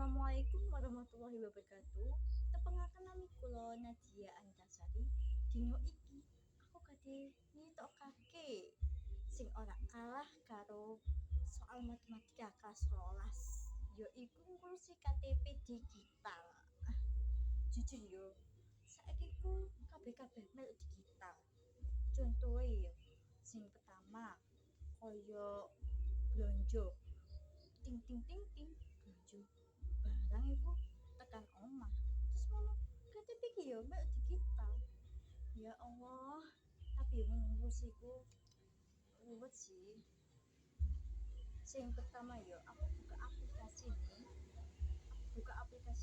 Assalamualaikum warahmatullahi wabarakatuh. Tepengaken nami kula Nadia Antasari. Dino iki aku kade nyitokake sing ora kalah karo soal matematika kelas 12. Yaiku ngurusi KTP digital. Jujur yo, saiki ku kabeh-kabeh mel digital. Contohe yo, sing pertama koyo blonjo ting ting ting ting blonjo barang iku tekan omah terus ngono KTP ki yo mbak digital. Ya Allah, tapi menunggu siku ruwet sih. Sing pertama yo aku buka aplikasi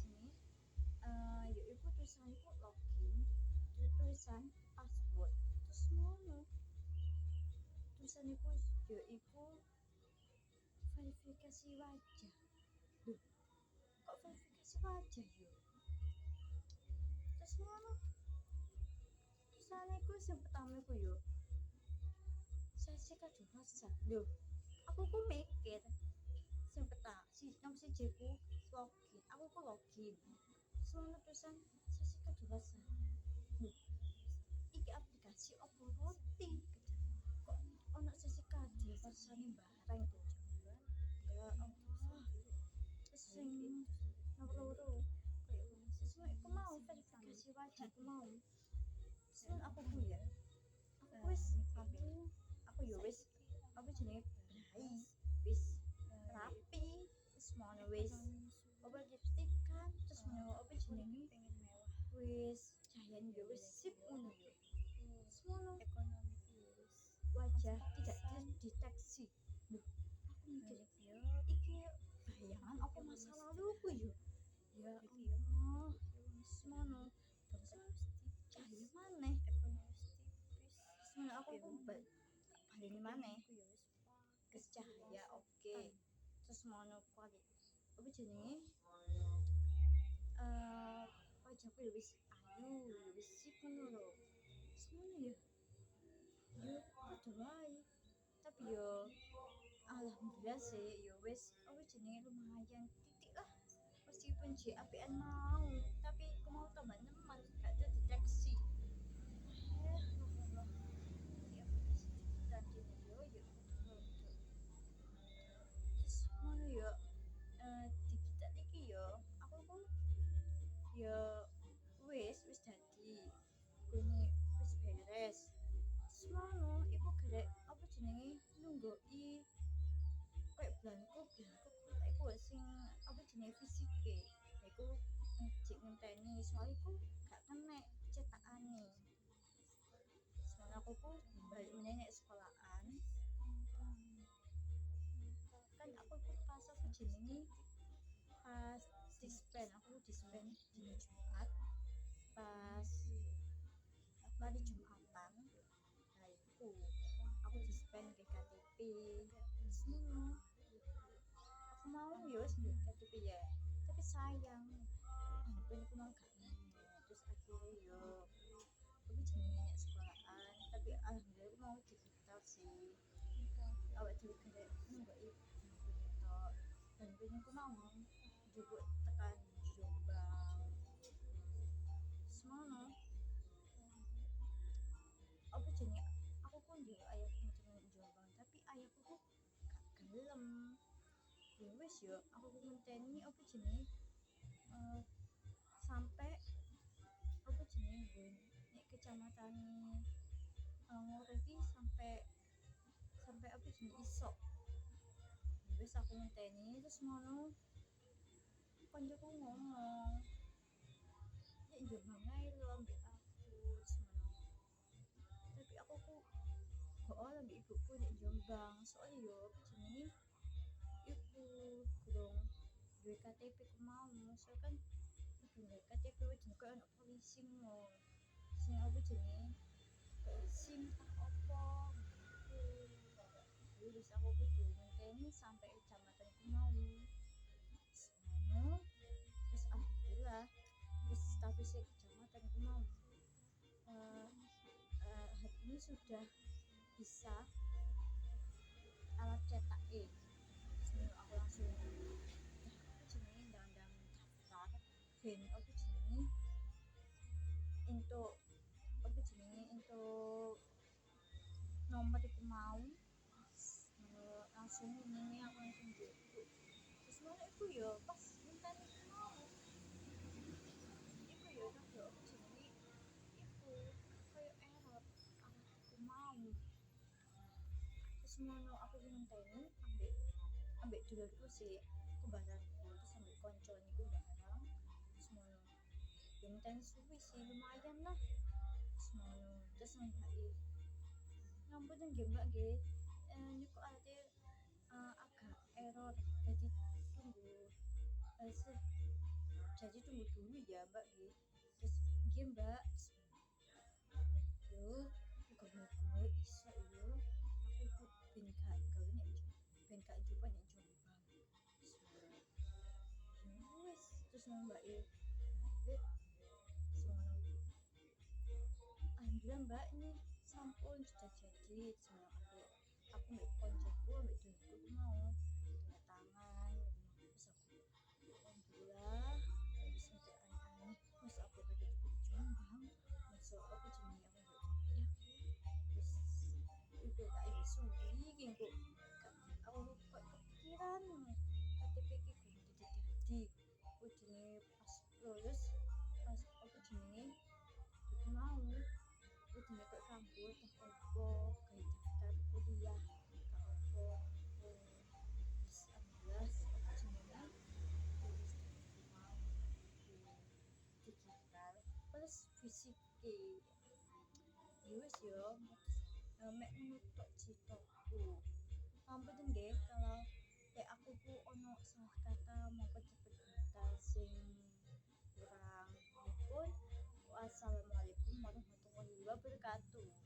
ini yaiku tulisanku login terus tulisan password terus ngono tulisan iku yaiku verifikasi wajah. Duh, kok verifikasi wajah yo? Terus ngono. Tulisane ku sing pertama ku yo. Sesi kadewasa. Loh, aku ku mikir sing pertama nomor siji ku login. Aku ku login. Terus ngono tulisan sesi kadewasa. Loh, iki aplikasi opo roti? Kok ono sesi kadewasane barang tuh. Ya Allah. Terus sing nomor loro sesuai aku mau verifikasi wajah aku mau terus aku ku ya aku wis aku ya wis apa jenenge brai wis rapi wis mono wis apa lipstikan terus mono apa jenenge wis jayan ya wis sip ngono ya terus mono wajah tidak terdeteksi. Loh, aku mikir iki bayangan apa masa laluku yo. Ya Allah, semono cahaya maneh semono aku baleni maneh kes cahaya oke. Terus semono kuali apa jenenge wajahku ya wis ayu ya wis sip ngono lho semono ya yo padha wae tapi yo alhamdulillah sih yo wis apa jenenge lumayan titik lah meskipun JAPN mau tapi aku mau tambah nemen gak ada deteksi Allah ya dan di video ya terus mana ya digital iki ya aku pun ya wis dadi kene wis beres terus mana iku garek apa jenenge nunggoi kayak blanko iku sing apa jenenge fisike iku cek ngenteni soalnya iku gak kena cetakane soalnya aku ku balik meneh sekolahan kan aku ku pas apa jenenge pas dispen aku dispen di Jumat pas mari Jumatan nah iku aku dispen ke KTP semua aku mau ya sendiri KTP ya tapi sayang aku mau gak terus akhirnya yo aku jenenge sekolahan tapi alhamdulillah aku mau digital sih awak dhewe gak nunggu itu dan aku mau juga tekan Jombang semono apa jenenge aku pun di ayahku jenenge Jombang tapi ayahku kok gak gelem ya wis yo aku ngenteni apa jenenge sampai apa jenenge gue nek kecamatan nguriki sampai apa jenenge isok wis aku ngenteni terus ngono koncoku ngomong ya Jombang ae lho ambek aku semono tapi aku kok ambek ibuku nek Jombang soalnya yo apa jenenge iku kurang duwe KTP ku mau so kan duwe KTP wajib kok ono polisi ngono sing apa jenenge SIM opo gitu wis aku kudu ngenteni sampai kecamatan ku mau semono terus alhamdulillah terus statusnya kecamatan ku mau hari ini sudah bisa alat cetak semono aku langsung jenenge ndang-ndang ben apa jenenge entuk apa jenenge entuk nomor iku mau langsung ini aku langsung jemput terus malah iku yo pas minta iku mau iku yo rada apa jenenge iku kayak error aku mau terus ngono aku ngenteni ambek dulurku sih kebaranku terus ambek konco niku barang terus ngono ya ngenteni suwi sih lumayan lah terus ngono terus ngambil ngampun nggih mbak nggih niku ade agak error jadi tunggu jadi tunggu dulu ya mbak nggih terus nggih mbak yo gue iso yo aku ikut ben gak gawe nek ben gak coba nek coba wes terus nang mbak e semono alhamdulillah mbak ini sampun sudah jadi semua aku mbak koncoku mbak dulurku mau tanda tangan terus aku alhamdulillah habis untuk aneh-aneh terus aku tadi di Jombang masuk apa jenenge aku mbak terus itu tak isu iki kok aku kok kepikiran KTP ki kudu dadi kudune pas lulus pas apa jenenge iku mau kudune kok kabur tak opo gawe daftar kuliah tak opo terus alhamdulillah apa jenenge lulus dari mau digital plus fisik ya wis yo mek menutup citaku ampun nggih kalau aku ku ono salah kata mongko cepet sing kurang pun wassalamualaikum warahmatullahi wabarakatuh.